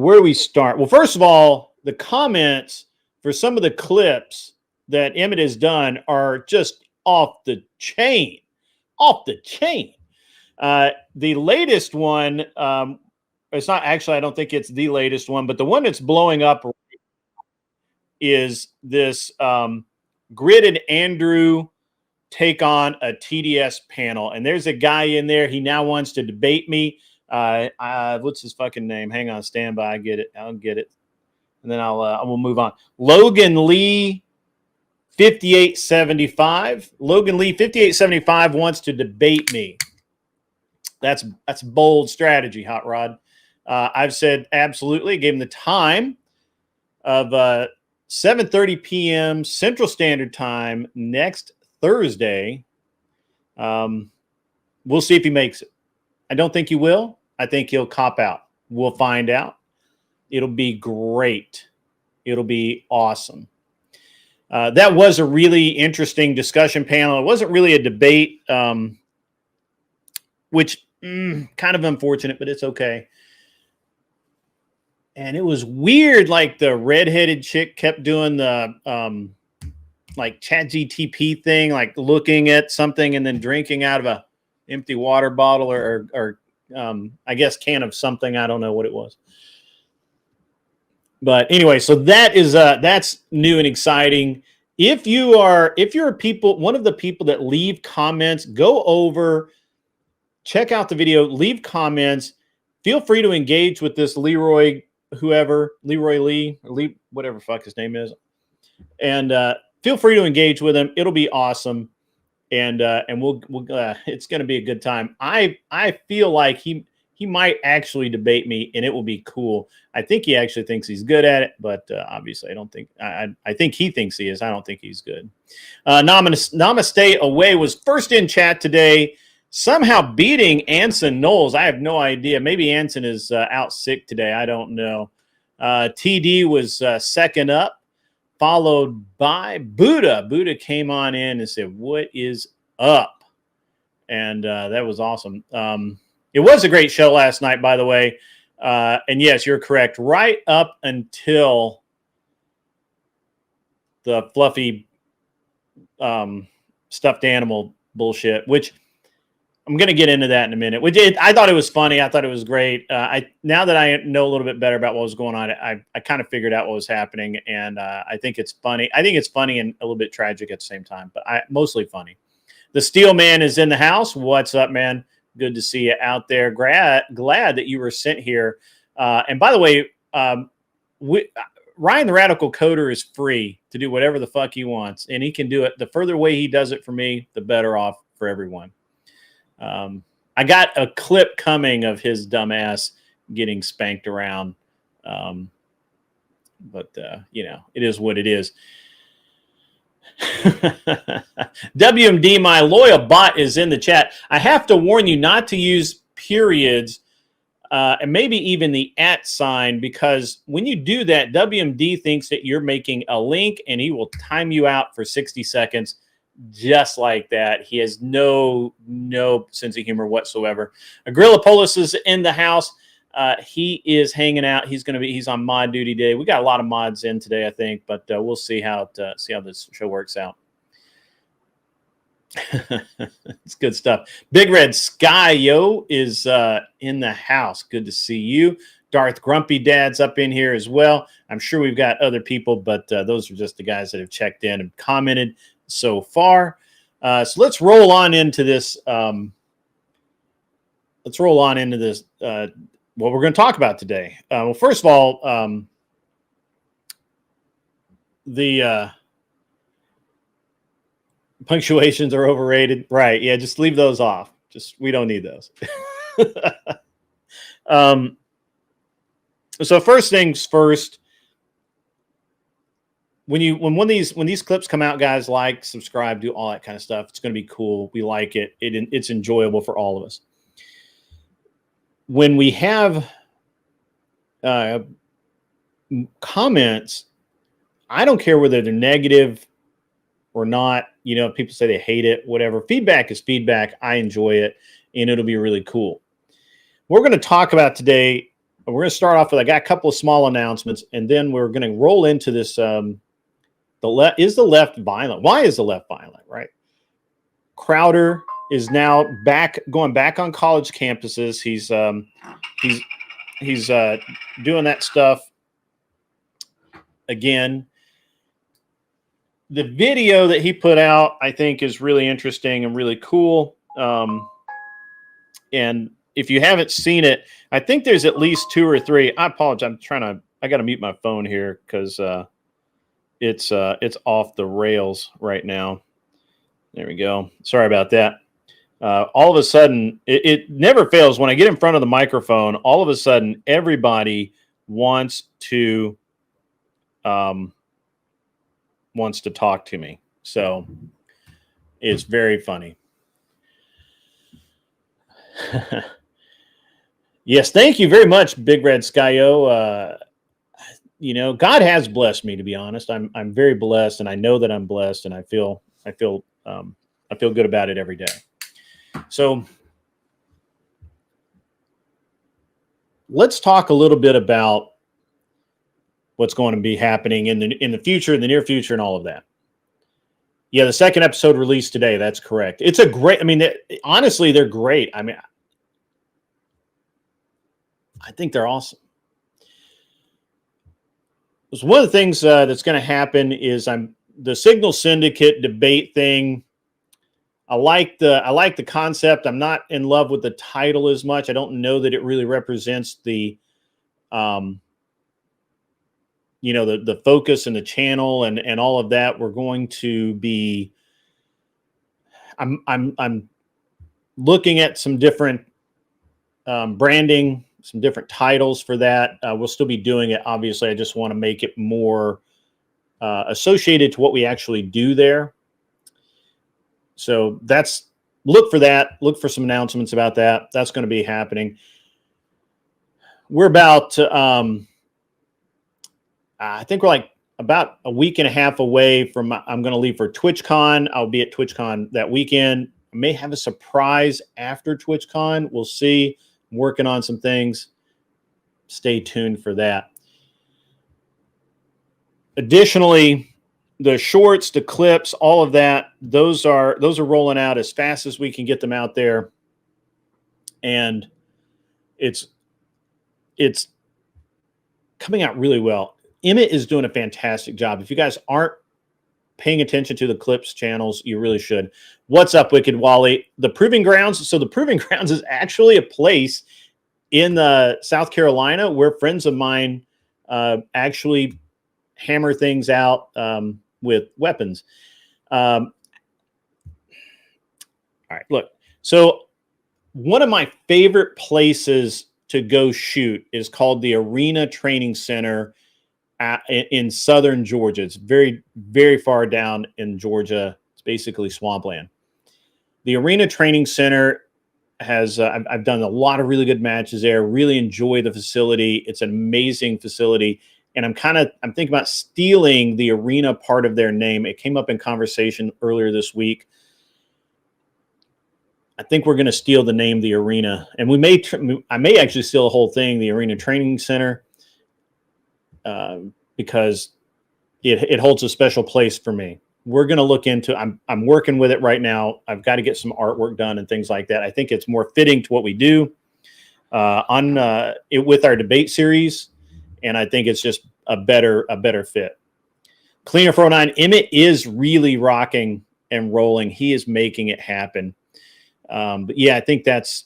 where do we start? Well, first of all, the comments for some of the clips that Emmett has done are just off the chain. Off the chain. The latest one, it's not actually, I don't think it's the latest one, but the one that's blowing up is this gridded Andrew take on a TDS panel. And there's a guy in there. He now wants to debate me. What's his fucking name? Hang on, stand by. I'll get it. And then I will move on. Logan Lee 5875. Logan Lee 5875 wants to debate me. That's bold strategy, Hot Rod. I've said absolutely. Gave him the time of 7:30 p.m. Central Standard Time next Thursday. We'll see if he makes it. I don't think he will. I think he'll cop out. We'll find out. It'll be great. It'll be awesome. That was a really interesting discussion panel. It wasn't really a debate, which kind of unfortunate, but it's okay. And it was weird. Like the redheaded chick kept doing the like ChatGTP thing, like looking at something and then drinking out of a empty water bottle or I guess can of something. I don't know what it was. But anyway, so that is that's new and exciting. If you're one of the people that leave comments, go over, check out the video, leave comments. Feel free to engage with this Leroy Lee, whatever fuck his name is, and feel free to engage with him. It'll be awesome, and we'll it's going to be a good time. I feel like he might actually debate me, and it will be cool. I think he actually thinks he's good at it, but obviously I don't think I think he thinks he is. I don't think he's good. Namaste Away was first in chat today, somehow beating Anson Knowles. I have no idea. Maybe Anson is out sick today. I don't know. TD was second up, followed by Buddha. Buddha came on in and said, "What is up?" And that was awesome. It was a great show last night, by the way. And yes, you're correct. Right up until the fluffy stuffed animal bullshit, which I'm going to get into that in a minute. I thought it was funny. I thought it was great. Now that I know a little bit better about what was going on, I kind of figured out what was happening, and I think it's funny. I think it's funny and a little bit tragic at the same time, but mostly funny. The Steel Man is in the house. What's up, man? Good to see you out there. Glad that you were sent here. And by the way, Ryan the Radical Coder is free to do whatever the fuck he wants, and he can do it. The further away he does it for me, the better off for everyone. I got a clip coming of his dumbass getting spanked around. But it is what it is. WMD, my loyal bot, is in the chat. I have to warn you not to use periods and maybe even the @ sign, because when you do that, WMD thinks that you're making a link and he will time you out for 60 seconds just like that. He has no sense of humor whatsoever. Agrillapolis is in the house. He is hanging out. He's on mod duty today. We got a lot of mods in today, I think, but we'll see how this show works out. It's good stuff. Big Red Sky is in the house. Good to see you. Darth Grumpy Dad's up in here as well. I'm sure we've got other people, but those are just the guys that have checked in and commented so far. So let's roll on into this. What we're going to talk about today. Well, first of all, the punctuations are overrated. Right. Yeah. Just leave those off. We don't need those. So first things first, when these clips come out, guys, like, subscribe, do all that kind of stuff. It's going to be cool. We like it. It's enjoyable for all of us. When we have comments, I don't care whether they're negative or not. People say they hate it, whatever. Feedback is feedback. I enjoy it, and it'll be really cool. What we're going to talk about today we're going to start off with, I got a couple of small announcements, and then we're going to roll into this. Is the left violent? Why is the left violent, right? Crowder is now going back on college campuses. He's doing that stuff again. The video that he put out, I think, is really interesting and really cool. And if you haven't seen it, I think there's at least 2 or 3. I apologize. I got to mute my phone here because it's off the rails right now. There we go. Sorry about that. All of a sudden, it never fails. When I get in front of the microphone, all of a sudden, everybody wants to talk to me. So it's very funny. Yes, thank you very much, Big Red Skyo. God has blessed me, to be honest. I'm very blessed, and I know that I'm blessed, and I feel good about it every day. So let's talk a little bit about what's going to be happening in the future, in the near future, and all of that. Yeah, the second episode released today. That's correct. It's a great. I mean, honestly, they're great. I mean, I think they're awesome. So one of the things that's going to happen is the Signal Syndicate debate thing. I like the concept. I'm not in love with the title as much. I don't know that it really represents the the focus and the channel and all of that. We're going to be. I'm looking at some different branding, some different titles for that. We'll still be doing it. Obviously, I just want to make it more associated to what we actually do there. So look for that. Look for some announcements about that. That's going to be happening. We're about, I think we're like about a week and a half away from, I'm going to leave for TwitchCon. I'll be at TwitchCon that weekend. I may have a surprise after TwitchCon. We'll see. I'm working on some things. Stay tuned for that. Additionally, the shorts, the clips, all of that, those are rolling out as fast as we can get them out there. And it's coming out really well. Emmett is doing a fantastic job. If you guys aren't paying attention to the clips channels, you really should. What's up, Wicked Wally? The Proving Grounds. So the Proving Grounds is actually a place in South Carolina where friends of mine actually hammer things out with weapons. All right, look. So one of my favorite places to go shoot is called the Arena Training Center in southern Georgia. It's very, very far down in Georgia. It's basically swampland. The Arena Training Center has, I've done a lot of really good matches there. Really enjoy the facility. It's an amazing facility. And I'm thinking about stealing the arena part of their name. It came up in conversation earlier this week. I think we're going to steal the name, the arena, and I may actually steal the whole thing, the Arena Training Center, because it holds a special place for me. We're going to look into. I'm working with it right now. I've got to get some artwork done and things like that. I think it's more fitting to what we do with our debate series. And I think it's just a better fit. Cleaner 409, Emmett is really rocking and rolling. He is making it happen. But yeah, I think that's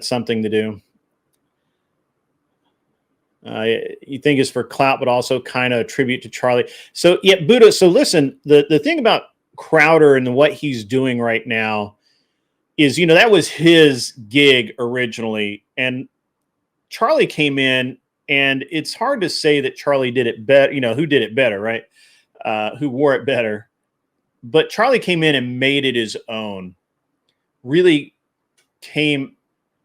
something to do. You think it's for clout, but also kind of a tribute to Charlie. So yeah, Buddha. So listen, the thing about Crowder and what he's doing right now is, that was his gig originally, and Charlie came in. And it's hard to say that Charlie did it better, who did it better, right? Who wore it better. But Charlie came in and made it his own. Really came.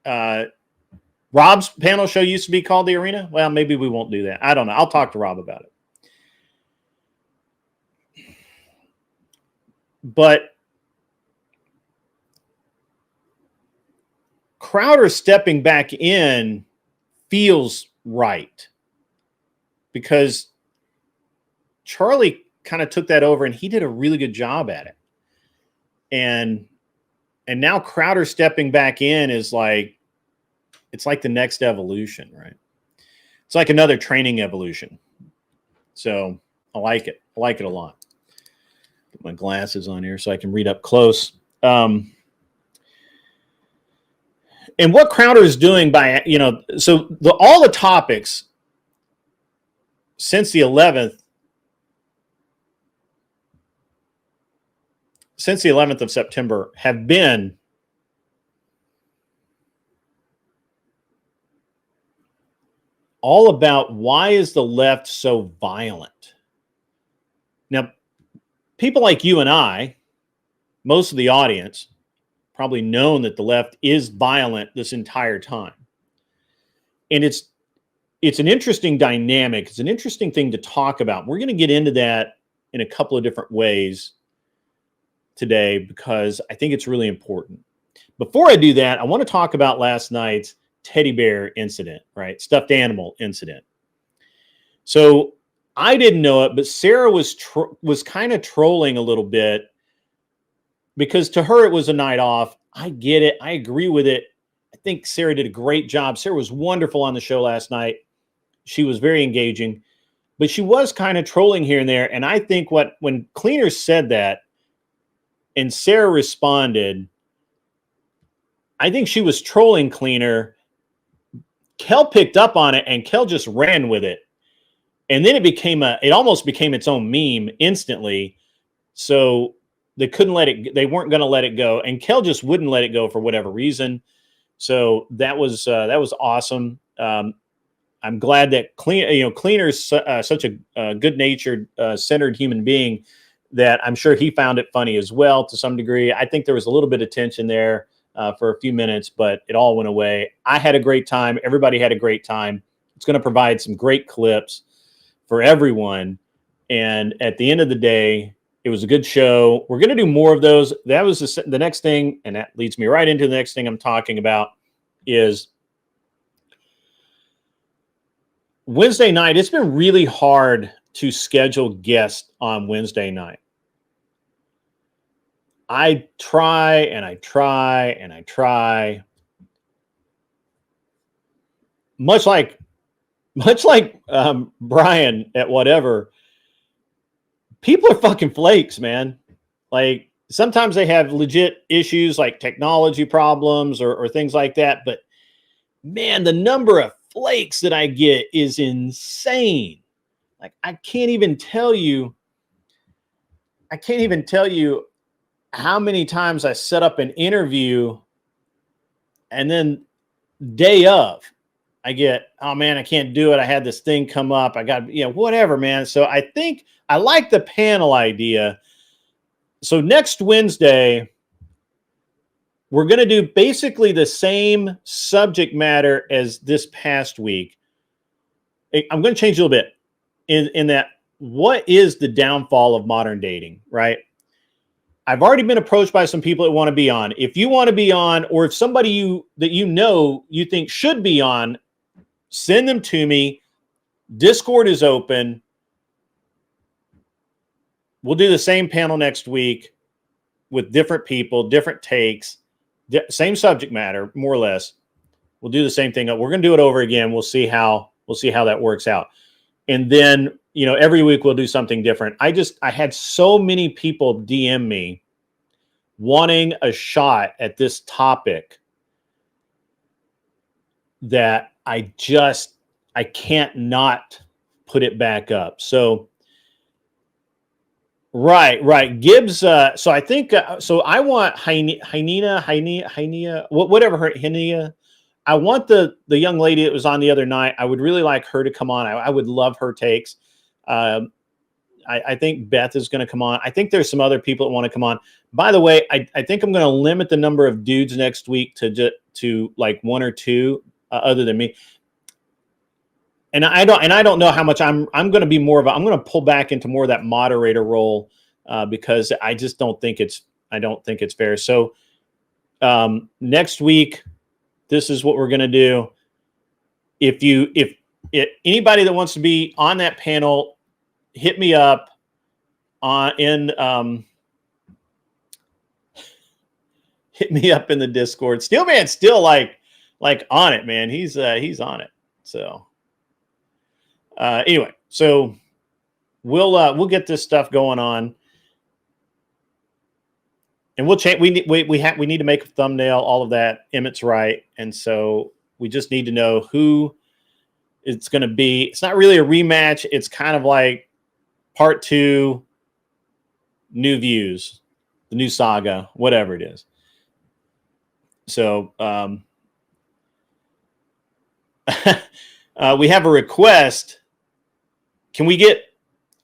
Rob's panel show used to be called The Arena. Well, maybe we won't do that. I don't know. I'll talk to Rob about it. But Crowder stepping back in feels right, because Charlie kind of took that over and he did a really good job at it. And now Crowder stepping back in is like, it's like the next evolution, right? It's like another training evolution. So I like it. I like it a lot. Put my glasses on here so I can read up close. And what Crowder is doing by, so all the topics since the 11th of September have been all about why is the left so violent? Now, people like you and I, most of the audience, probably known that the left is violent this entire time. And it's an interesting dynamic. It's an interesting thing to talk about. We're going to get into that in a couple of different ways today because I think it's really important. Before I do that, I want to talk about last night's teddy bear incident, right? Stuffed animal incident. So I didn't know it, but Sarah was kind of trolling a little bit because to her it was a night off. I get it. I agree with it. I think Sarah did a great job. Sarah was wonderful on the show last night. She was very engaging, but she was kind of trolling here and there. And I think when Cleaner said that and Sarah responded, I think she was trolling Cleaner. Kel picked up on it and Kel just ran with it. And then it almost became its own meme instantly. So they weren't going to let it go. And Kel just wouldn't let it go for whatever reason. So that was awesome. I'm glad that Cleaner's such a good-natured, centered human being that I'm sure he found it funny as well to some degree. I think there was a little bit of tension there for a few minutes, but it all went away. I had a great time. Everybody had a great time. It's going to provide some great clips for everyone. And at the end of the day, it was a good show. We're going to do more of those. That was the next thing, and that leads me right into the next thing I'm talking about is Wednesday night. It's been really hard to schedule guests on Wednesday night. I try and I try and I try. Much like Brian at whatever, people are fucking flakes, man. Like sometimes they have legit issues like technology problems or things like that. But man, the number of flakes that I get is insane. Like I can't even tell you how many times I set up an interview and then day of I get, oh man, I can't do it. I had this thing come up. I got, whatever, man. So I think I like the panel idea. So next Wednesday, we're going to do basically the same subject matter as this past week. I'm going to change a little bit in that. What is the downfall of modern dating, right? I've already been approached by some people that want to be on. If you want to be on, or if somebody you think should be on, send them to me. Discord is open. We'll do the same panel next week with different people, different takes, same subject matter, more or less. We'll do the same thing. We're going to do it over again. We'll see how that works out. And then, every week we'll do something different. I had so many people DM me wanting a shot at this topic that I can't not put it back up. So, right. Gibbs. So I think, I want Hainia, whatever her Hainia. I want the young lady that was on the other night. I would really like her to come on. I would love her takes. I think Beth is going to come on. I think there's some other people that want to come on. By the way, I think I'm going to limit the number of dudes next week to like one or two other than me. And I don't know how much I'm going to be more of I'm going to pull back into more of that moderator role because I just don't think it's fair. So next week, this is what we're going to do. If Anybody that wants to be on that panel, hit me up hit me up in the Discord. Steelman's still like on it, man. He's on it. So anyway, so we'll get this stuff going on, and we'll change. We need to make a thumbnail. All of that. Emmett's right, and so we just need to know who it's going to be. It's not really a rematch. It's kind of like part 2, new views, the new saga, whatever it is. So we have a request. Can we get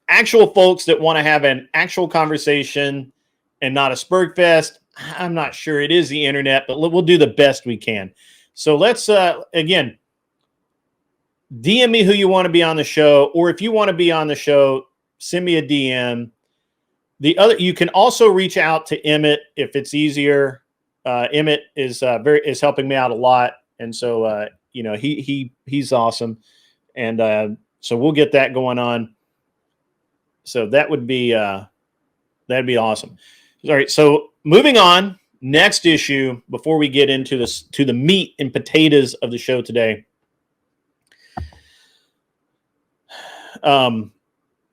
actual folks that want to have an actual conversation and not a SpurgFest? I'm not sure. It is the internet, but we'll do the best we can. So let's, again, DM me who you want to be on the show, or if you want to be on the show, send me a DM. You can also reach out to Emmett if it's easier. Emmett is helping me out a lot, and so he's awesome, and so we'll get that going on. So that would be that'd be awesome. All right, so moving on, next issue before we get into the meat and potatoes of the show today.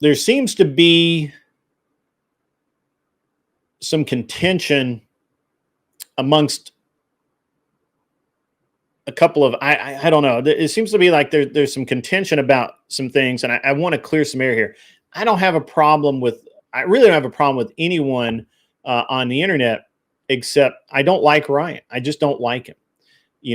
There seems to be some contention amongst a couple of, I don't know. It seems to be like there's some contention about some things, and I want to clear some air here. I really don't have a problem with anyone on the internet, except I don't like Ryan. I just don't like him.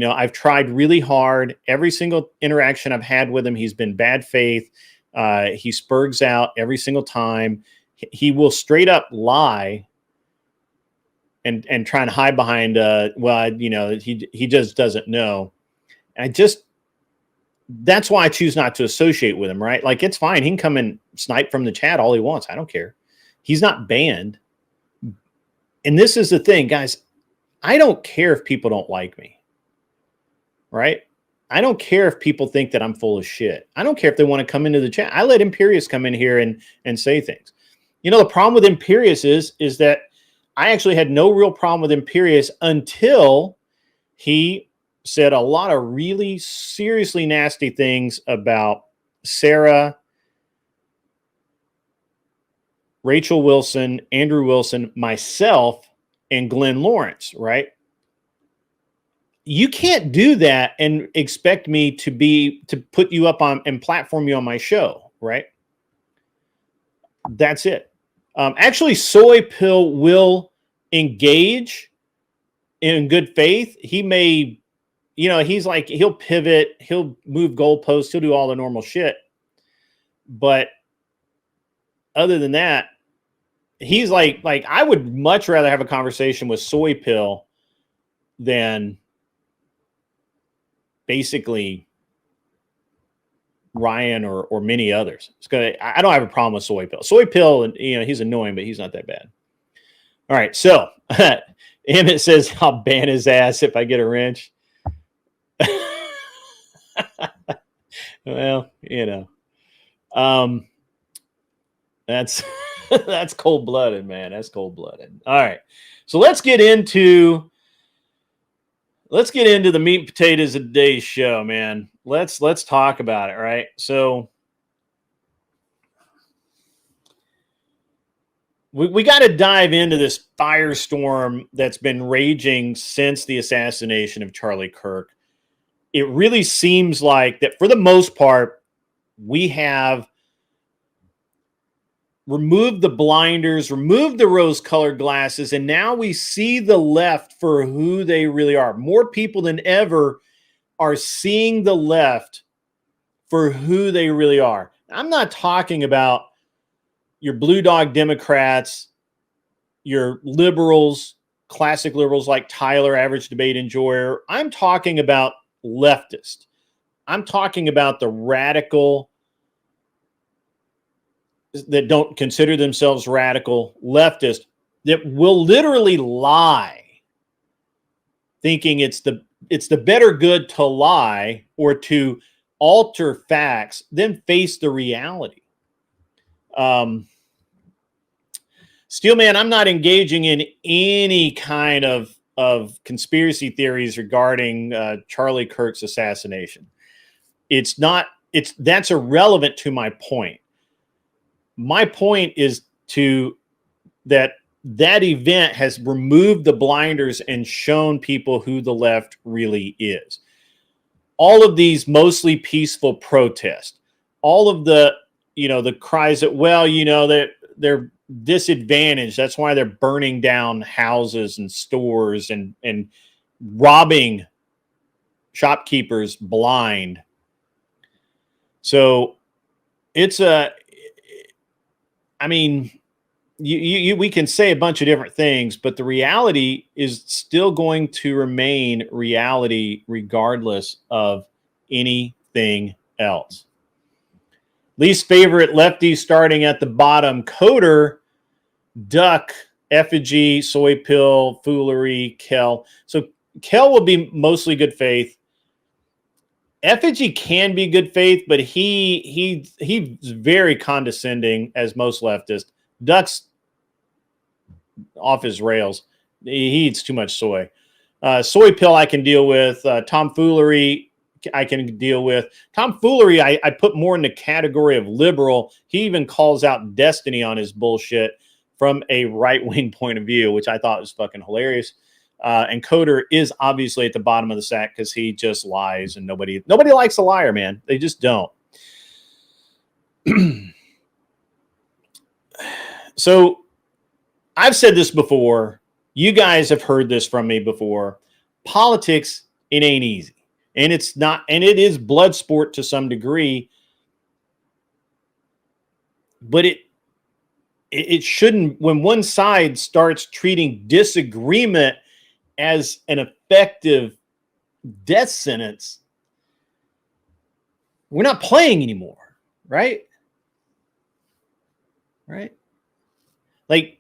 I've tried really hard. Every single interaction I've had with him, he's been bad faith. He spurgs out every single time. He will straight up lie and try and hide behind, he just doesn't know. And that's why I choose not to associate with him, right? Like, it's fine. He can come and snipe from the chat all he wants. I don't care. He's not banned. And this is the thing, guys. I don't care if people don't like me, right? I don't care if people think that I'm full of shit. I don't care if they want to come into the chat. I let Imperius come in here and say things. The problem with Imperius is that I actually had no real problem with Imperius until he said a lot of really seriously nasty things about Sarah, Rachel Wilson, Andrew Wilson, myself, and Glenn Lawrence, right? You can't do that and expect me to put you up on and platform you on my show, right? That's it. Actually, Soy Pill will engage in good faith. He may, he'll pivot, he'll move goalposts, he'll do all the normal shit. But other than that, he's like I would much rather have a conversation with Soy Pill than basically Ryan or many others. I don't have a problem with Soy Pill. Soy Pill, he's annoying, but he's not that bad. All right, so Emmett says I'll ban his ass if I get a wrench. Well, that's that's cold-blooded, man. That's cold-blooded. All right, so let's get into the meat and potatoes of today's show, man. Let's talk about it, right? So we got to dive into this firestorm that's been raging since the assassination of Charlie Kirk. It really seems like that for the most part, we have removed the blinders, removed the rose-colored glasses, and now we see the left for who they really are. More people than ever are seeing the left for who they really are. I'm not talking about your blue dog Democrats, your liberals, classic liberals like Tyler, average debate enjoyer. I'm talking about leftists. I'm talking about the radical that don't consider themselves radical leftists that will literally lie, thinking it's the better good to lie or to alter facts than face the reality. Steelman, I'm not engaging in any kind of conspiracy theories regarding Charlie Kirk's assassination. That's irrelevant to my point. My point is that event has removed the blinders and shown people who the left really is. All of these mostly peaceful protests, all of the cries that, well, that they're disadvantaged. That's why they're burning down houses and stores and robbing shopkeepers blind. So we can say a bunch of different things, but the reality is still going to remain reality regardless of anything else. Least favorite lefty starting at the bottom: Coder, Duck, Effigy, Soy Pill, Foolery, Kel. So Kel will be mostly good faith. Effigy can be good faith, but he's very condescending, as most leftists. Duck's off his rails. He eats too much soy. Soy Pill I can deal with. Tomfoolery I can deal with. Tomfoolery I put more in the category of liberal. He even calls out Destiny on his bullshit from a right-wing point of view, which I thought was fucking hilarious. And Coder is obviously at the bottom of the sack because he just lies, and nobody likes a liar, man. They just don't. So I've said this before. You guys have heard this from me before. Politics, it ain't easy. And it's not, and it is blood sport to some degree. But it shouldn't, when one side starts treating disagreement as an effective death sentence, we're not playing anymore, right? Right? Like,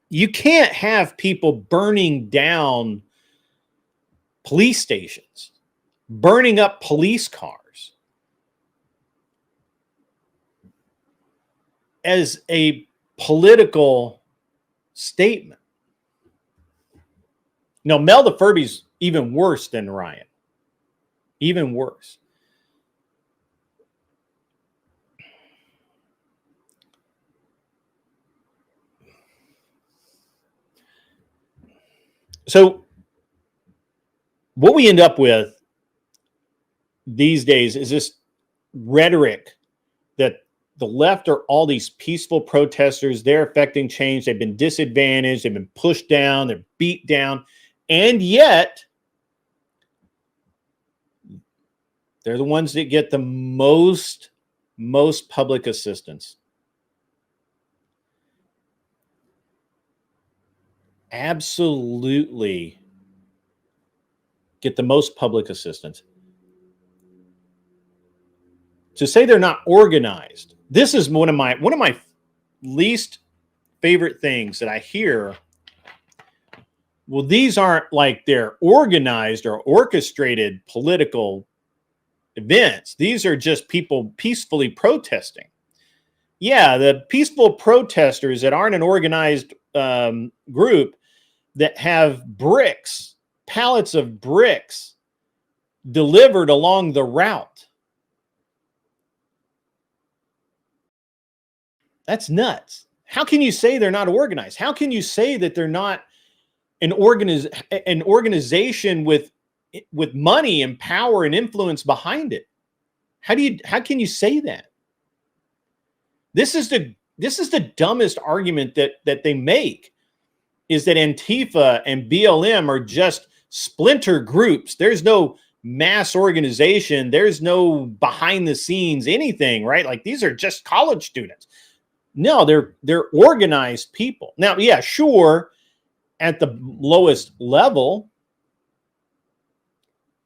you can't have people burning down police stations, burning up police cars as a political statement. No, Mel the Furby's even worse than Ryan. Even worse. So what we end up with these days is this rhetoric that the left are all these peaceful protesters. They're affecting change. They've been disadvantaged. They've been pushed down. They're beat down. And yet, they're the ones that get the most public assistance. Absolutely get the most public assistance. To say they're not organized, this is one of my least favorite things that I hear. Well, these aren't like they're organized or orchestrated political events. These are just people peacefully protesting. Yeah, the peaceful protesters that aren't an organized group that have bricks, pallets of bricks delivered along the route. That's nuts. How can you say they're not organized? How can you say that they're not an organization with money and power and influence behind it? How can you say that? This is the dumbest argument that they make, is that Antifa and BLM are just splinter groups. There's no mass organization. There's no behind the scenes anything, right? Like, these are just college students. No, they're organized people. Now, yeah, sure, at the lowest level,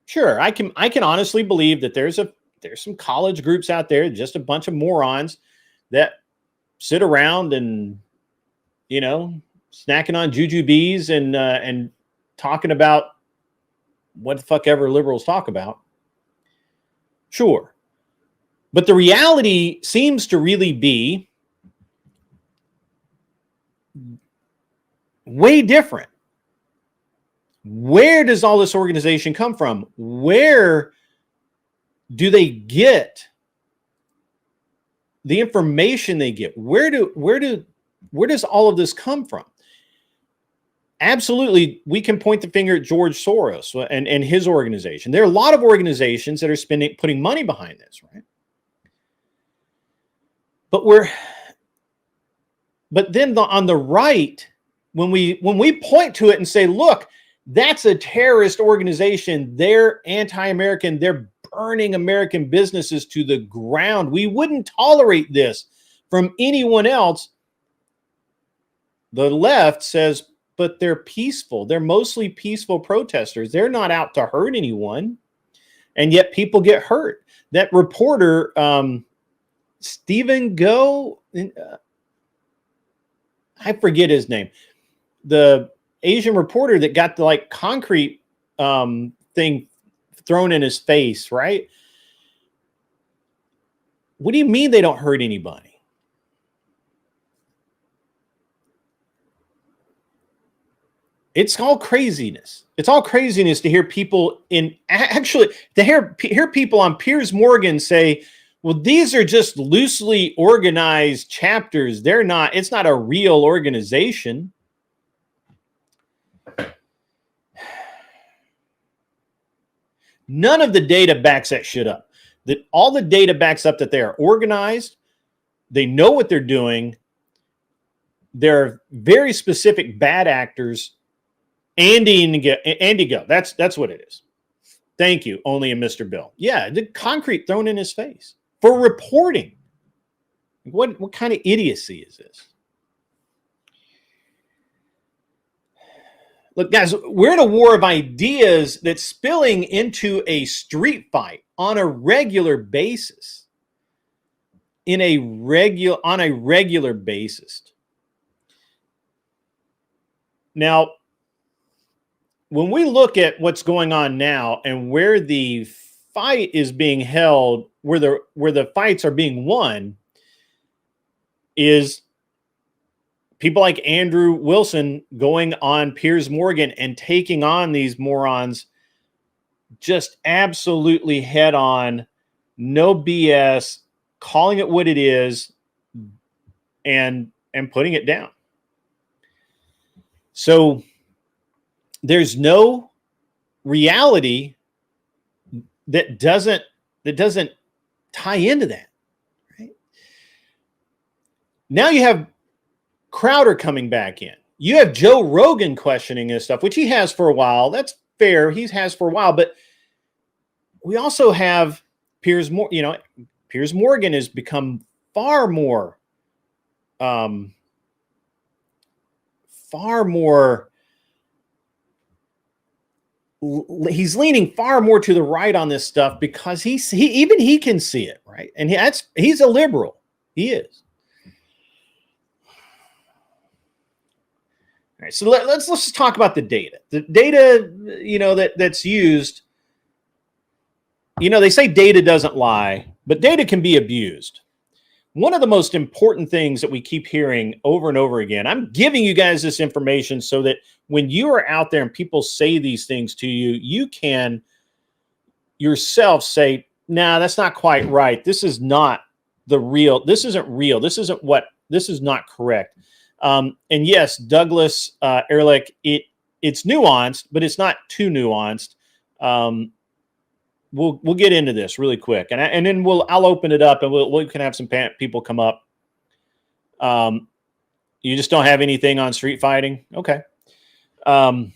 sure, I can honestly believe that there's some college groups out there, just a bunch of morons that sit around and, snacking on jujubes and talking about what the fuck ever liberals talk about. Sure. But the reality seems to really be way different. Where does all this organization come from? Where do they get the information they get? Where does all of this come from? Absolutely, we can point the finger at George Soros and his organization. There are a lot of organizations that are putting money behind this, right? But then on the right, when we point to it and say, look, that's a terrorist organization, they're anti-American, they're burning American businesses to the ground, we wouldn't tolerate this from anyone else. The left says, but they're peaceful. They're mostly peaceful protesters. They're not out to hurt anyone. And yet people get hurt. That reporter, Stephen Go, I forget his name, the Asian reporter that got the like concrete thing thrown in his face, right? What do you mean they don't hurt anybody? It's all craziness. It's all craziness to hear people to hear people on Piers Morgan say, well, these are just loosely organized chapters. It's not a real organization. None of the data backs that shit up. All the data backs up that they are organized. They know what they're doing. They're very specific bad actors. Andy Go. That's what it is. Thank you. Only a Mr. Bill. Yeah, the concrete thrown in his face for reporting. What kind of idiocy is this? Look, guys, we're in a war of ideas that's spilling into a street fight on a regular basis. On a regular basis. Now, when we look at what's going on now and where the fight is being held, where the fights are being won, is people like Andrew Wilson going on Piers Morgan and taking on these morons just absolutely head on, no BS, calling it what it is, and putting it down. So there's no reality that doesn't tie into that, right? Now you have Crowder coming back in. You have Joe Rogan questioning this stuff, which he has for a while. That's fair. He has for a while, but we also have Piers Morgan has become far more he's leaning far more to the right on this stuff because he can see it, right? And he's a liberal. He is. All right, so let's just talk about the data. The data, that's used. They say data doesn't lie, but data can be abused. One of the most important things that we keep hearing over and over again, I'm giving you guys this information so that when you are out there and people say these things to you, you can yourself say, nah, that's not quite right. This is not the real. This isn't real. This is not correct. And yes, Douglas Ehrlich, it's nuanced, but it's not too nuanced. We'll get into this really quick, and then I'll open it up, and we can have some people come up. You just don't have anything on street fighting, okay? But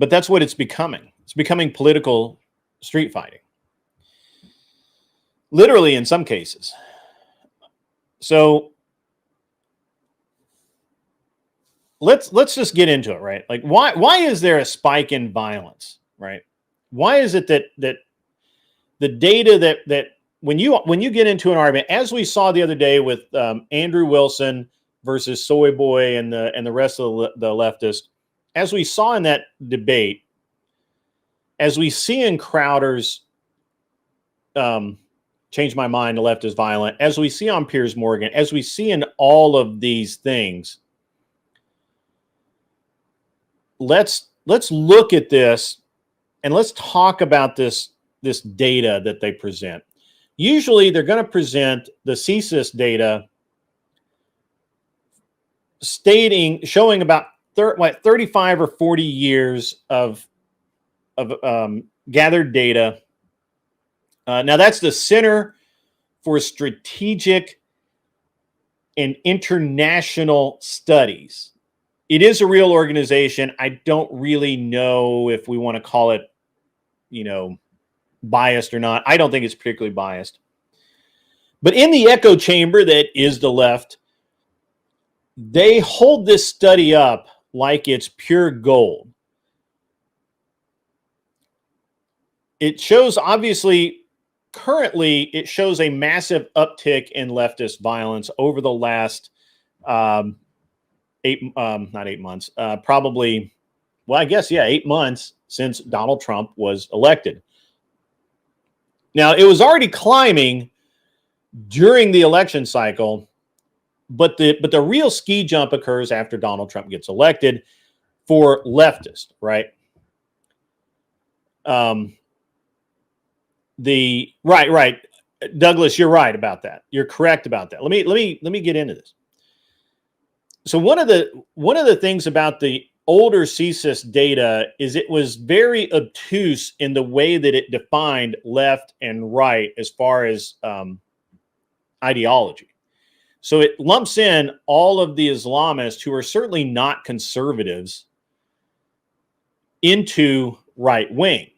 that's what it's becoming. It's becoming political street fighting, literally in some cases. So let's just get into it, right? Like, why is there a spike in violence, right? Why is it that the data that when you get into an argument, as we saw the other day with Andrew Wilson versus Soy Boy and the rest of the leftists, as we saw in that debate, as we see in Crowder's Change My Mind, The Left is Violent, as we see on Piers Morgan, as we see in all of these things, let's look at this and let's talk about this data that they present. Usually they're going to present the CSIS data showing about 35 or 40 years of gathered data. Now that's the Center for Strategic and International Studies. It is a real organization. I don't really know if we want to call it, biased or not. I don't think it's particularly biased. But in the echo chamber that is the left, they hold this study up like it's pure gold. It shows, obviously, currently, it shows a massive uptick in leftist violence over the last 8 months, probably, well, I guess, 8 months since Donald Trump was elected. Now, it was already climbing during the election cycle, but the real ski jump occurs after Donald Trump gets elected for leftists, right? Right. Douglas, you're right about that. You're correct about that. Let me get into this. So one of the things about the older CSIS data is it was very obtuse in the way that it defined left and right as far as ideology. So it lumps in all of the Islamists who are certainly not conservatives into right wing.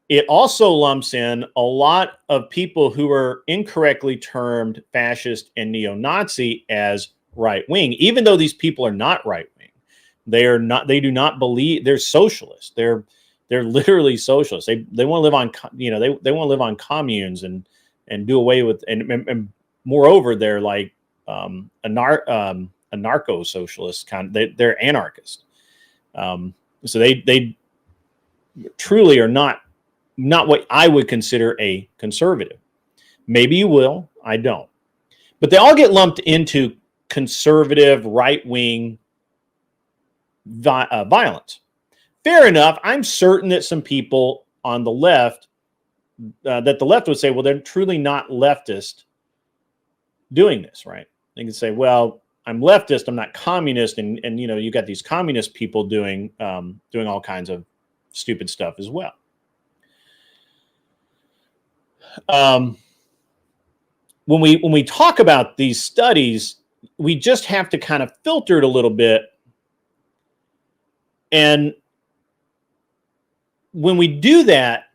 It also lumps in a lot of people who are incorrectly termed fascist and neo-Nazi as right wing, even though these people are not right wing. They do not believe, they're socialists. They're literally socialists. They want to live on, they want to live on communes and do away with, and moreover, they're like anarcho-socialist kind. They're anarchists. So they truly are not what I would consider a conservative. Maybe you will, I don't. But they all get lumped into conservative, right-wing violence. Fair enough. I'm certain that some people on the left, that the left would say, well, they're truly not leftist doing this, right? They can say, well, I'm leftist, I'm not communist, and you got these communist people doing all kinds of stupid stuff as well. When we talk about these studies, we just have to kind of filter it a little bit. And when we do that,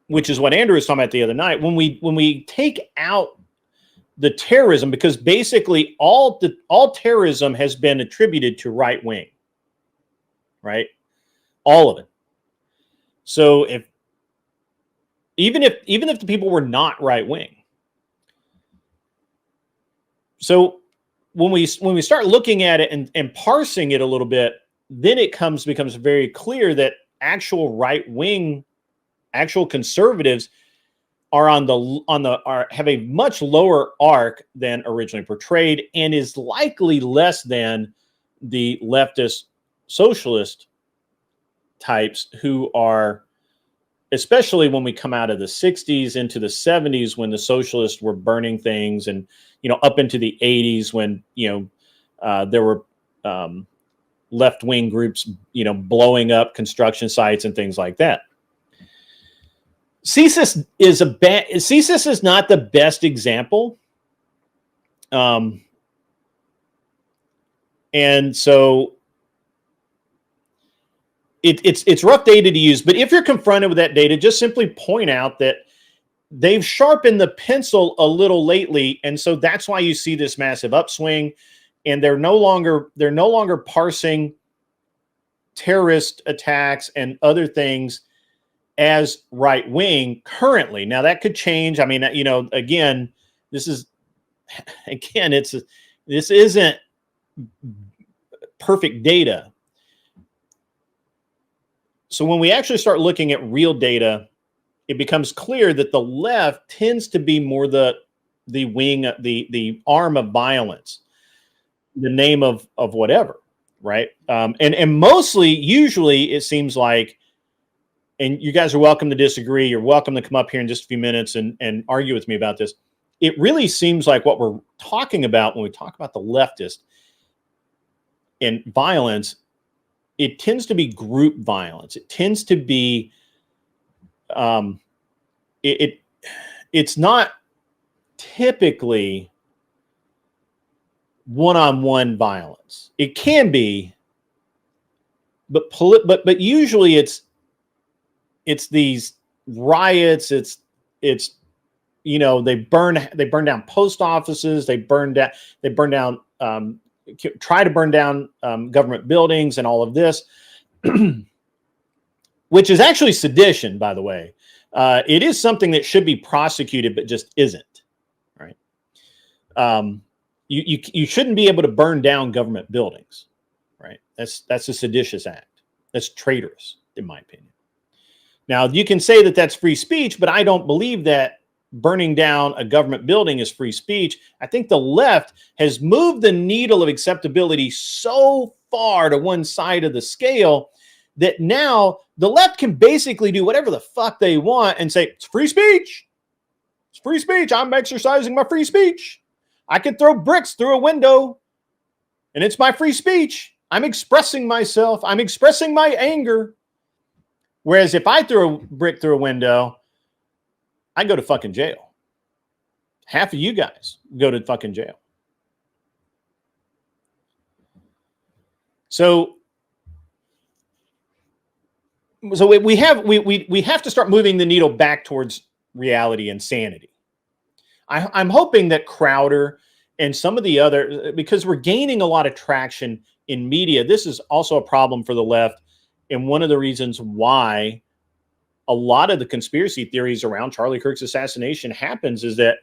which is what Andrew was talking about the other night, when we take out the terrorism, because basically all terrorism has been attributed to right wing, right? All of it. So even if the people were not right wing. So when we start looking at it and parsing it a little bit, then it becomes very clear that actual right wing, actual conservatives are have a much lower arc than originally portrayed, and is likely less than the leftist socialist types who are, especially when we come out of the 60s into the 70s, when the socialists were burning things, and up into the 80s when there were left-wing groups blowing up construction sites and things like that. CSIS is not the best example, and so it's rough data to use. But if you're confronted with that data, just simply point out that they've sharpened the pencil a little lately, and so that's why you see this massive upswing. And they're no longer parsing terrorist attacks and other things as right wing currently. Now that could change. I mean, again, this isn't perfect data. So when we actually start looking at real data, it becomes clear that the left tends to be more the wing, the arm of violence, the name of whatever, right? And mostly, usually, it seems like, and you guys are welcome to disagree. You're welcome to come up here in just a few minutes and argue with me about this. It really seems like what we're talking about when we talk about the leftist and violence, it tends to be group violence. It tends to be it's not typically one-on-one violence. It can be, but usually it's these riots. It's you know, they burn down post offices. They try to burn down government buildings and all of this, which is actually sedition, by the way. It is something that should be prosecuted, but just isn't. Right? You shouldn't be able to burn down government buildings. Right? That's a seditious act. That's traitorous, in my opinion. Now, you can say that that's free speech, but I don't believe that burning down a government building is free speech. I think the left has moved the needle of acceptability so far to one side of the scale that now the left can basically do whatever the fuck they want and say, it's free speech. It's free speech. I'm exercising my free speech. I can throw bricks through a window and it's my free speech. I'm expressing myself. I'm expressing my anger. Whereas if I throw a brick through a window, I go to fucking jail. Half of you guys go to fucking jail. So we have to start moving the needle back towards reality and sanity. I'm hoping that Crowder and some of the other, because we're gaining a lot of traction in media. This is also a problem for the left, and one of the reasons why a lot of the conspiracy theories around Charlie Kirk's assassination happens is that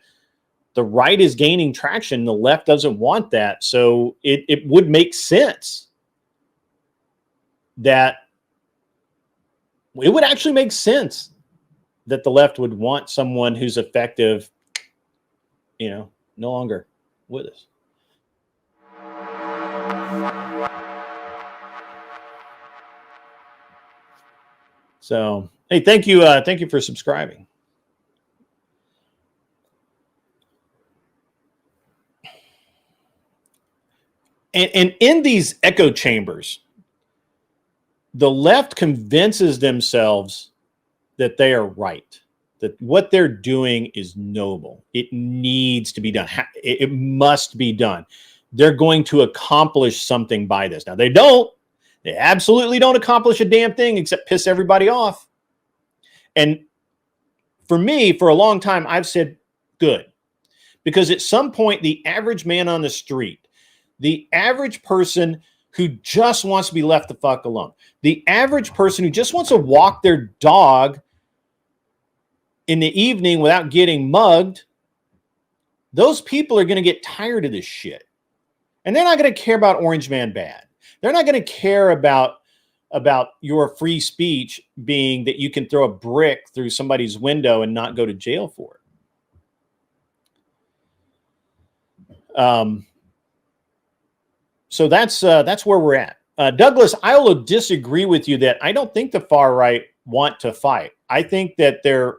the right is gaining traction. The left doesn't want that. So it would make sense that it would actually make sense that the left would want someone who's effective, you know, no longer with us. So, hey, thank you for subscribing. And in these echo chambers, the left convinces themselves that they are right, that what they're doing is noble. It needs to be done. It must be done. They're going to accomplish something by this. Now, they don't. They absolutely don't accomplish a damn thing except piss everybody off. And for me, for a long time, I've said good. Because at some point, the average man on the street, the average person who just wants to be left the fuck alone, the average person who just wants to walk their dog in the evening without getting mugged, those people are going to get tired of this shit. And they're not going to care about Orange Man Bad. They're not going to care about your free speech being that you can throw a brick through somebody's window and not go to jail for it. So that's where we're at. Douglas, I will disagree with you that I don't think the far right want to fight. I think that they're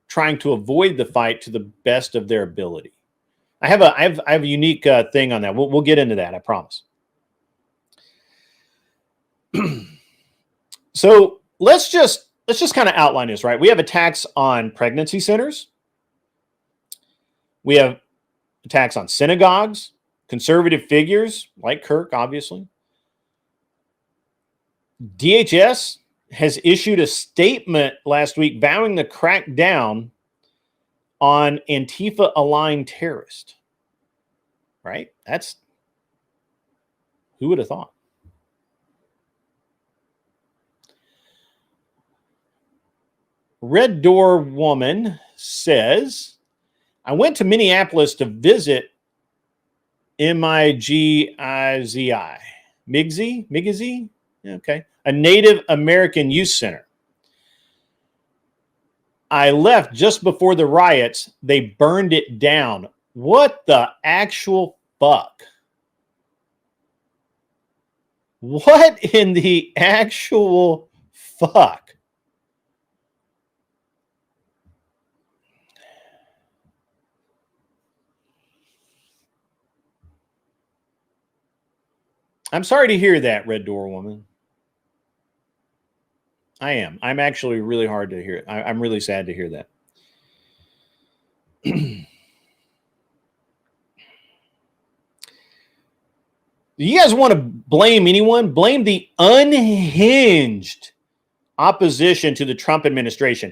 trying to avoid the fight to the best of their ability. I have a unique thing on that. We'll get into that, I promise. So let's just kind of outline this, right? We have attacks on pregnancy centers. We have attacks on synagogues, conservative figures like Kirk, obviously. DHS has issued a statement last week vowing to crack down on Antifa-aligned terrorists. Right? That's, who would have thought? Red Door Woman says, I went to Minneapolis to visit Migizi. Migizi? Okay. a Native American youth center. I left just before the riots. They burned it down. What the actual fuck? What in the actual fuck? I'm sorry to hear that, Red Door Woman. I am. I'm actually really hard to hear it. I'm really sad to hear that. You guys want to blame anyone? Blame the unhinged opposition to the Trump administration.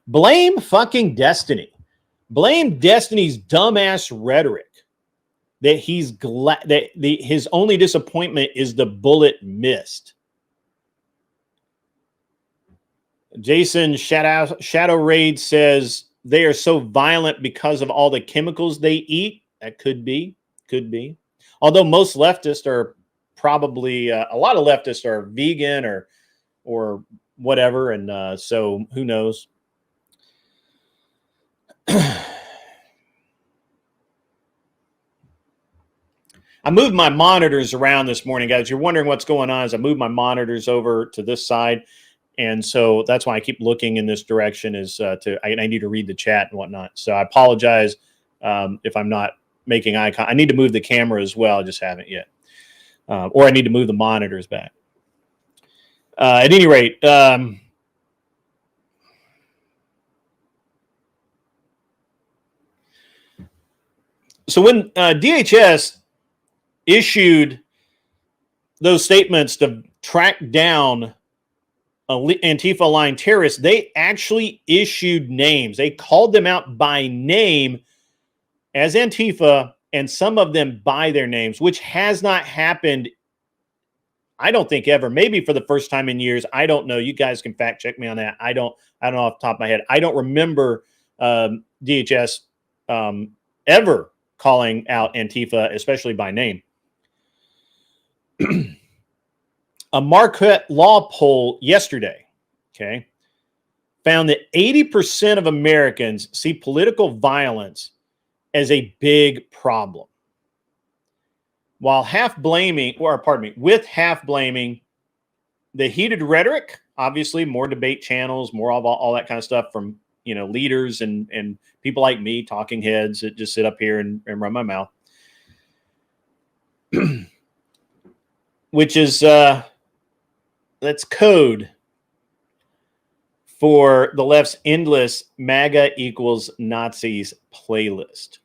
Blame fucking Destiny. Blame Destiny's dumbass rhetoric that he's glad that his only disappointment is the bullet missed. Jason Shadow Raid says they are so violent because of all the chemicals they eat. That could be. Although most leftists are probably a lot of leftists are vegan or whatever, and so who knows. I moved my monitors around this morning, guys. You're wondering what's going on as I moved my monitors over to this side, and so that's why I keep looking in this direction. I need to read the chat and whatnot. So I apologize if I'm not making eye contact. I need to move the camera as well. I just haven't yet. Or I need to move the monitors back. At any rate, so when DHS issued those statements to track down Antifa-aligned terrorists, they actually issued names. They called them out by name as Antifa, and some of them by their names, which has not happened, I don't think, ever. Maybe for the first time in years. I don't know. You guys can fact check me on that. I don't know off the top of my head. I don't remember DHS ever calling out Antifa, especially by name. A Marquette Law poll yesterday, found that 80% of Americans see political violence as a big problem. While with half blaming the heated rhetoric, obviously more debate channels, more of all that kind of stuff from leaders and people like me, talking heads that just sit up here and run my mouth, which is that's code for the left's endless MAGA equals Nazis playlist.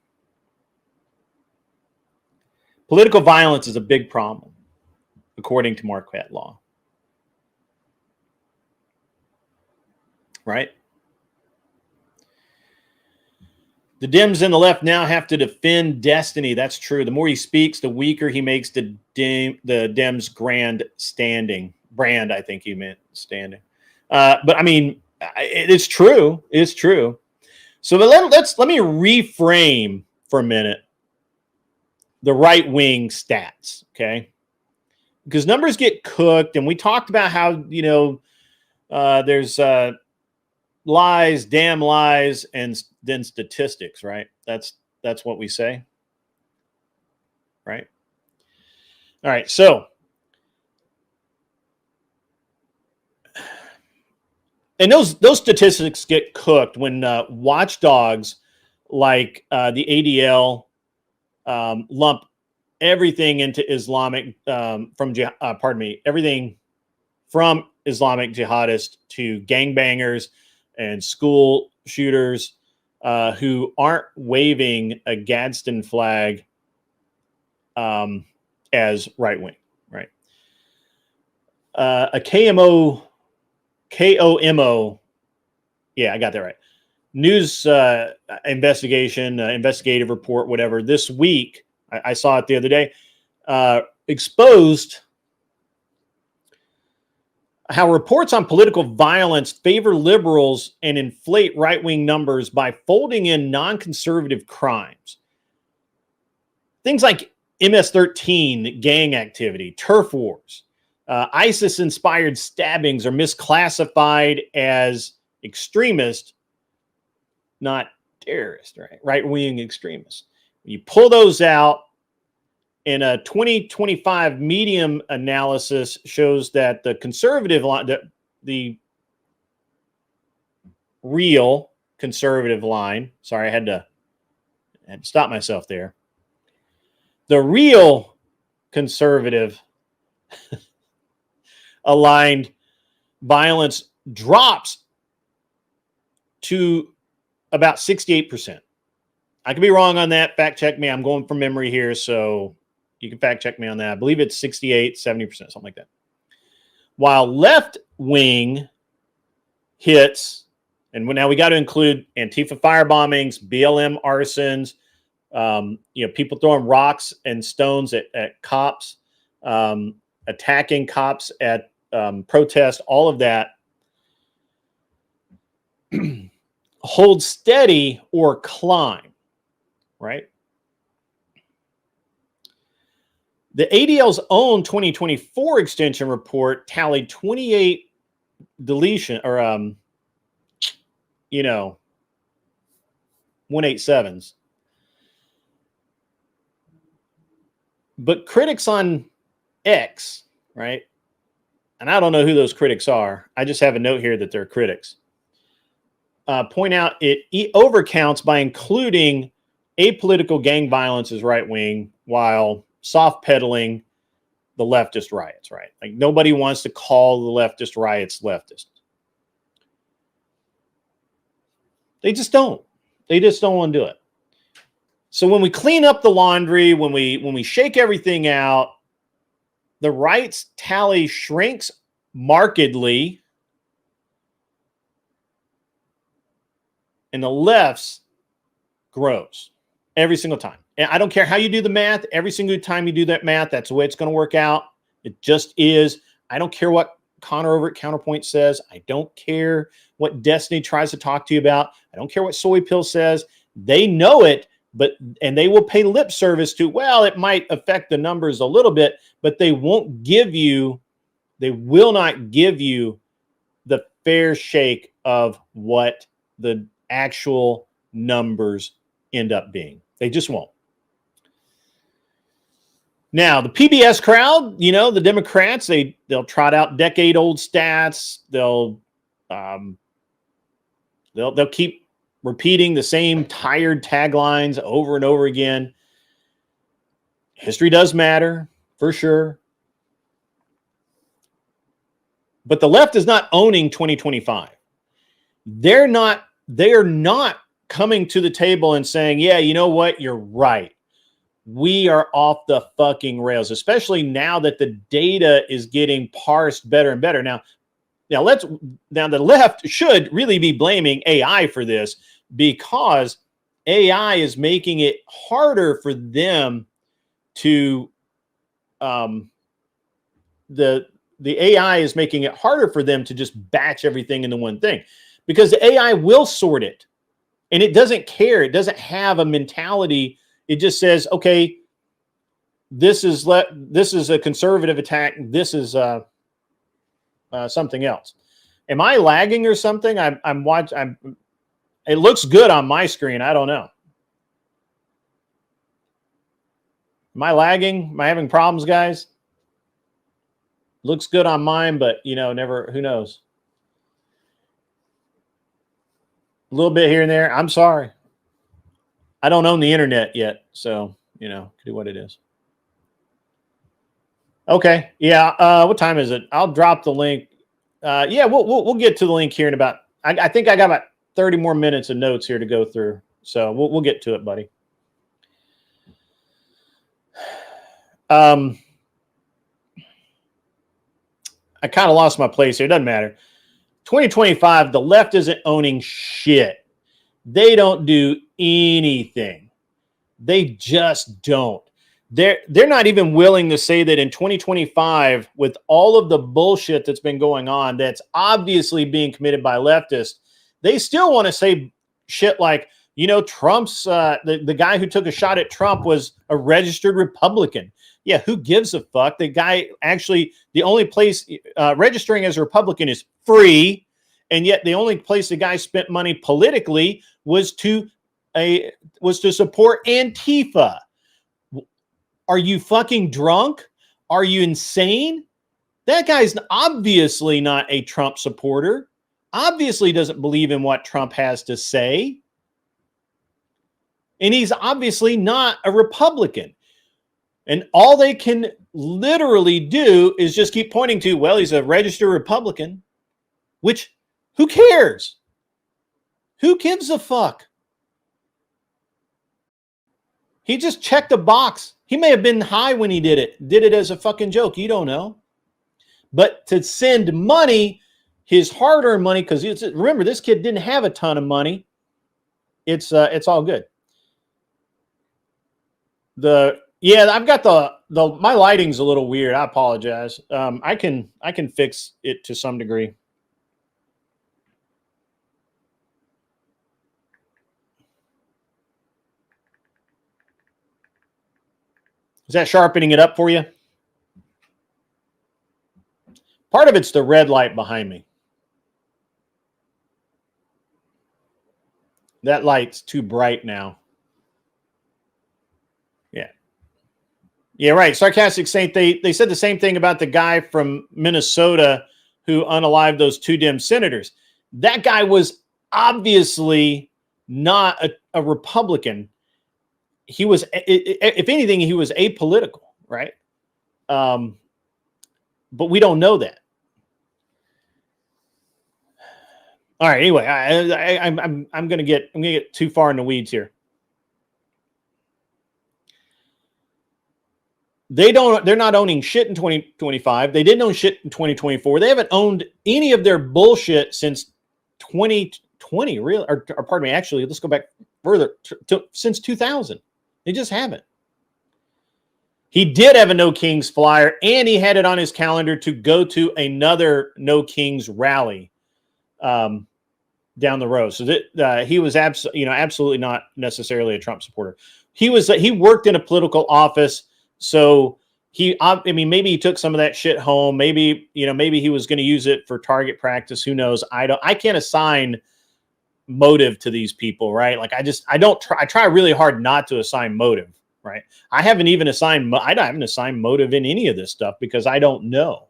Political violence is a big problem, according to Marquette Law. Right? The Dems and the left now have to defend Destiny. That's true. The more he speaks, the weaker he makes the Dems' grand standing. Brand, I think he meant standing. But I mean, it's true. It's true. So let me reframe for a minute the right-wing stats, okay? Because numbers get cooked, and we talked about how, there's lies, damn lies, and then statistics, right? That's what we say, right? All right, so and those statistics get cooked when watchdogs like the ADL lump everything into Islamic everything from Islamic jihadists to gangbangers and school shooters who aren't waving a Gadsden flag as right wing, right? A KOMO, yeah, I got that right. News investigative report, whatever, this week, I saw it the other day, exposed how reports on political violence favor liberals and inflate right-wing numbers by folding in non-conservative crimes. Things like MS-13 gang activity, turf wars, ISIS-inspired stabbings are misclassified as extremist, not terrorist, right? Right-wing extremists. You pull those out, and a 2025 Medium analysis shows that the conservative line, the real conservative line, sorry, I had to stop myself there. The real conservative aligned violence drops to about 68%. I could be wrong on that. Fact check me. I'm going from memory here, so you can fact check me on that. I believe it's 68, 70%, something like that. While left wing hits, and now we got to include Antifa firebombings, BLM arsons, people throwing rocks and stones at cops, attacking cops at protest, all of that, hold steady or climb, right? The ADL's own 2024 extension report tallied 28 deletion or 187s. But critics on X, right? And I don't know who those critics are. I just have a note here that they're critics. Point out it overcounts by including apolitical gang violence as right wing, while soft pedaling the leftist riots, right? Like nobody wants to call the leftist riots leftist. They just don't. They just don't want to do it. So when we clean up the laundry, when we shake everything out, the right's tally shrinks markedly, and the left's grows every single time. And I don't care how you do the math. Every single time you do that math, that's the way it's going to work out. It just is. I don't care what Connor over at Counterpoint says. I don't care what Destiny tries to talk to you about. I don't care what Soy Pill says. They know it, and they will pay lip service to, well, it might affect the numbers a little bit, but they will not give you the fair shake of what the actual numbers end up being. They just won't. Now, the PBS crowd, the Democrats, they'll trot out decade-old stats. They'll keep repeating the same tired taglines over and over again. History does matter, for sure. But the left is not owning 2025. They are not coming to the table and saying, yeah, you know what? You're right. We are off the fucking rails, especially now that the data is getting parsed better and better. Now the left should really be blaming AI for this, because AI is making it harder for them to the AI is making it harder for them to just batch everything into one thing, because the AI will sort it, and it doesn't care. It doesn't have a mentality. It just says, okay, this is a conservative attack. This is something else. Am I lagging or something? I'm watching. It looks good on my screen. I don't know. Am I lagging? Am I having problems, guys? Looks good on mine, but never. Who knows? A little bit here and there. I'm sorry. I don't own the internet yet, so do what it is. Okay, yeah. What time is it? I'll drop the link. Yeah, we'll get to the link here in about. I think I got about 30 more minutes of notes here to go through, so we'll get to it, buddy. I kind of lost my place here. It doesn't matter. 2025, the left isn't owning shit. They don't do anything. They just don't. They're not even willing to say that in 2025, with all of the bullshit that's been going on, that's obviously being committed by leftists, they still want to say shit like, You know, Trump's the guy who took a shot at Trump was a registered Republican. Yeah, who gives a fuck? The guy actually, the only place registering as a Republican is free, and yet the only place the guy spent money politically was to support Antifa. Are you fucking drunk? Are you insane? That guy's obviously not a Trump supporter. Obviously doesn't believe in what Trump has to say. And he's obviously not a Republican. And all they can literally do is just keep pointing to, well, he's a registered Republican, which who cares? Who gives a fuck? He just checked a box. He may have been high when he did it as a fucking joke. You don't know. But to send money, his hard-earned money, because remember, this kid didn't have a ton of money. It's all good. I've got my lighting's a little weird. I apologize. I can fix it to some degree. Is that sharpening it up for you? Part of it's the red light behind me. That light's too bright now. Yeah, right. Sarcastic Saint, they said the same thing about the guy from Minnesota who unalived those 2 Dem senators. That guy was obviously not a Republican. He was, if anything, he was apolitical, right? But we don't know that. All right. Anyway, I'm gonna get too far in the weeds here. They're not owning shit in 2025. They didn't own shit in 2024. They haven't owned any of their bullshit since 2020, really. Or pardon me, actually, let's go back further since 2000. They just haven't. He did have a No Kings flyer, and he had it on his calendar to go to another No Kings rally down the road. So that he was absolutely not necessarily a Trump supporter. He worked in a political office. So maybe he took some of that shit home. Maybe he was going to use it for target practice. Who knows? I can't assign motive to these people, right? Like I try really hard not to assign motive, right? I haven't assigned motive in any of this stuff because I don't know.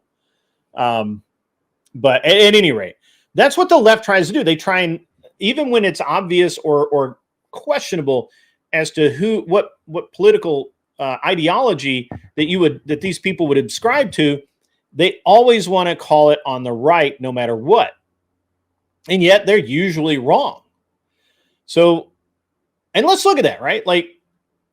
But at any rate, that's what the left tries to do. They try and, even when it's obvious or questionable as to what political ideology that these people would ascribe to, they always want to call it on the right no matter what. And yet they're usually wrong. So, and let's look at that, right? Like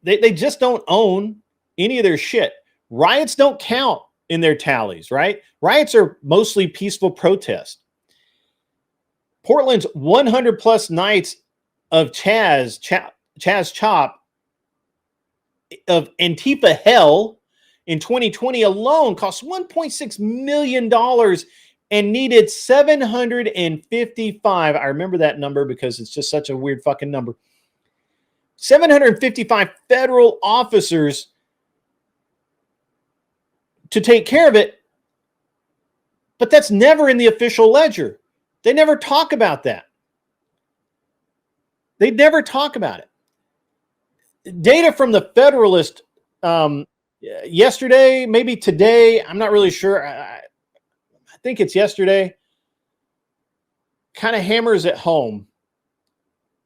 they just don't own any of their shit. Riots don't count in their tallies, right? Riots are mostly peaceful protest. Portland's 100 plus nights of Chaz Chop of Antifa hell in 2020 alone cost $1.6 million and needed 755. I remember that number because it's just such a weird fucking number. 755 federal officers to take care of it. But that's never in the official ledger. They never talk about that. They never talk about it. Data from the Federalist yesterday, maybe today, I'm not really sure. I think it's yesterday, kind of hammers it home.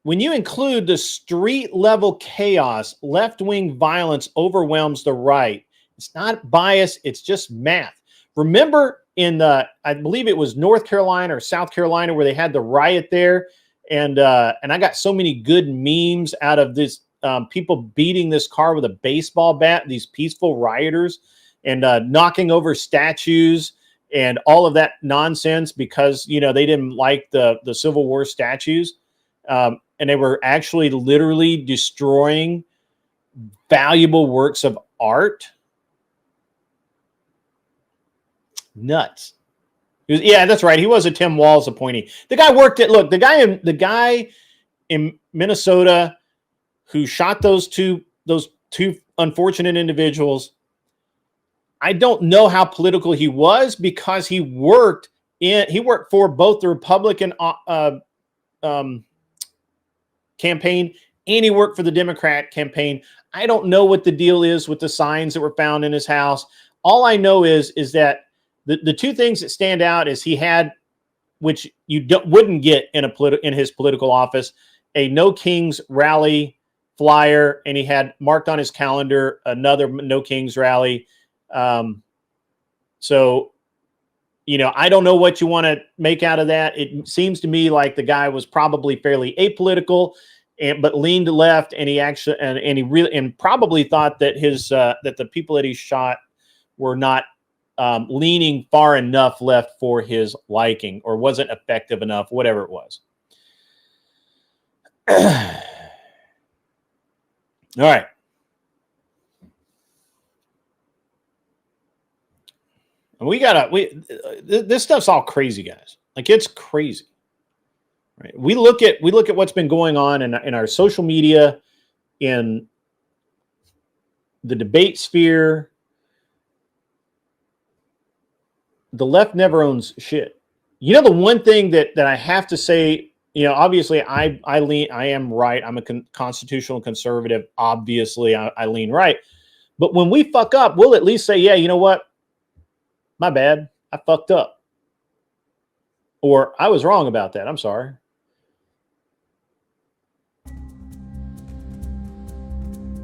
When you include the street level chaos, left-wing violence overwhelms the right. It's not bias, it's just math. Remember I believe it was North Carolina or South Carolina where they had the riot there, and I got so many good memes out of this. People beating this car with a baseball bat, these peaceful rioters, and knocking over statues and all of that nonsense because, they didn't like the Civil War statues. And they were actually literally destroying valuable works of art. Nuts. Yeah, that's right. He was a Tim Walz appointee. The guy worked at, look, the guy in Minnesota who shot those two unfortunate individuals. I don't know how political he was because he worked for both the Republican campaign and he worked for the Democrat campaign. I don't know what the deal is with the signs that were found in his house. All I know is that the two things that stand out is he had, which you wouldn't get in his political office, a No Kings rally flyer, and he had marked on his calendar another No Kings rally. So, I don't know what you want to make out of that. It seems to me like the guy was probably fairly apolitical, but leaned left, and he probably thought that that the people that he shot were not leaning far enough left for his liking, or wasn't effective enough, whatever it was. All right. This stuff's all crazy, guys. Like, it's crazy. Right? We look at what's been going on in our social media, in the debate sphere. The left never owns shit. The one thing that I have to say, obviously I am right. I'm a constitutional conservative. Obviously I lean right. But when we fuck up, we'll at least say, yeah, you know what? My bad. I fucked up. Or I was wrong about that. I'm sorry.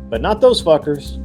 But not those fuckers.